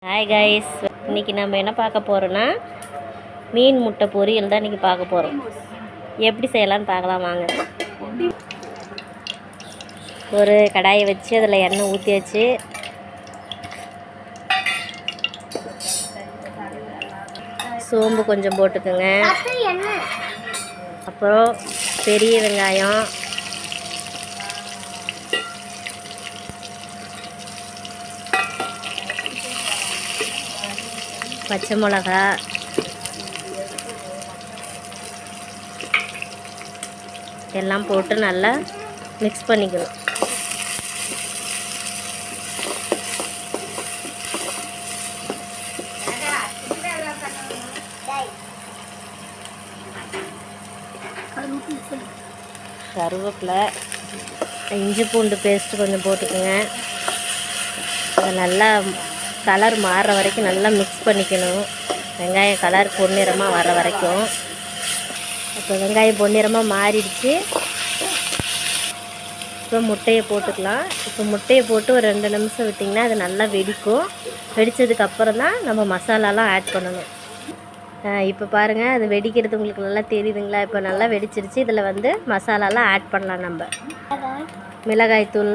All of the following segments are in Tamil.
ஹாய் கைஸ், இன்றைக்கி நம்ம என்ன பார்க்க போகிறோன்னா மீன் முட்டை பொரியல் தான் இன்றைக்கி பார்க்க போகிறோம். எப்படி செய்யலான்னு பார்க்கலாம் வாங்க. ஒரு கடாயை வச்சு அதில் எண்ணெய் ஊற்றி வச்சு சோம்பு கொஞ்சம் போட்டுக்குங்க. அப்புறம் பெரிய வெங்காயம், பச்சை மிளகா, எல்லாம் போட்டு நல்லா மிக்ஸ் பண்ணிக்கணும். கருவேப்பிலை, இஞ்சி பூண்டு பேஸ்ட்டு கொஞ்சம் போட்டுக்கோங்க. அதை நல்லா கலர் மாறுற வரைக்கும் நல்லா மிக்ஸ் பண்ணிக்கணும். வெங்காயம் கலர் பொன்னிறமாக வர வரைக்கும். இப்போ வெங்காயம் பொன்னிறமாக மாறிடுச்சு. இப்போ முட்டையை போட்டுக்கலாம். இப்போ முட்டையை போட்டு ஒரு 2 நிமிஷம் விட்டிங்கன்னா அது நல்லா வெடிக்கும். வெடித்ததுக்கப்புறம் தான் நம்ம மசாலாலாம் ஆட் பண்ணணும். இப்போ பாருங்கள், அது வெடிக்கிறது உங்களுக்கு நல்லா தெரியுதுங்களா? இப்போ நல்லா வெடிச்சிருச்சு. இதில் வந்து மசாலாலாம் ஆட் பண்ணலாம். நம்ம மிளகாய்த்தூள்,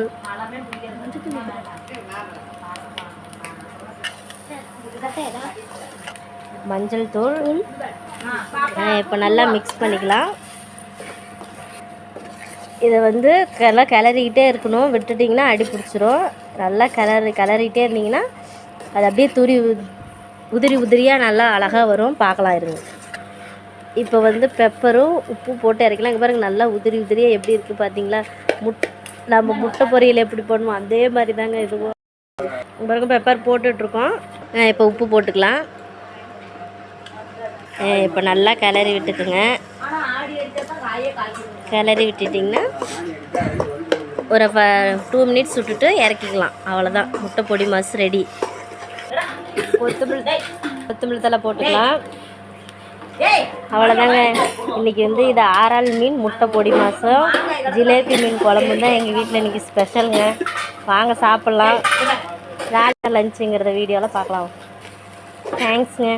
மஞ்சள் தூள், இப்போ நல்லா மிக்ஸ் பண்ணிக்கலாம். இதை வந்து நல்லா கிளறிக்கிட்டே இருக்கணும். விட்டுட்டிங்கன்னா அடி பிடிச்சிரும். நல்லா கிளறிக்கிட்டே இருந்தீங்கன்னா அது அப்படியே உதிரியாக நல்லா அழகாக வரும். பார்க்கலாம் இருங்க. இப்போ வந்து பெப்பரும் உப்பு போட்டு இறக்கலாம். இங்கே பாருங்கள், நல்லா உதிரியாக எப்படி இருக்குது பார்த்தீங்களா? நம்ம முட்டை பொரியல் எப்படி பண்ணுவோம் அதே மாதிரி தாங்க இதுவும். பாருங்க, பெப்பர் போட்டுட்ருக்கோம். இப்போ உப்பு போட்டுக்கலாம். இப்போ நல்லா கிளறி விட்டுக்குங்க. கிளறி விட்டுட்டிங்கன்னா ஒரு 2 மினிட்ஸ் விட்டுட்டு இறக்கிக்கலாம். அவ்வளோதான், முட்டை பொடி மாஸ் ரெடி. கொத்தமல்லி தழை போட்டுக்கலாம். அவ்வளோதாங்க. இன்றைக்கி வந்து இது ஆறால் மீன் முட்டை பொடி மாசம் ஜிலேபி மீன் குழம்பு தான் எங்கள் வீட்டில் இன்றைக்கி ஸ்பெஷலுங்க. வாங்க சாப்பிட்லாம். நாளைக்கு லஞ்சுங்கிறத வீடியோவில் பார்க்கலாம். தேங்க்ஸுங்க.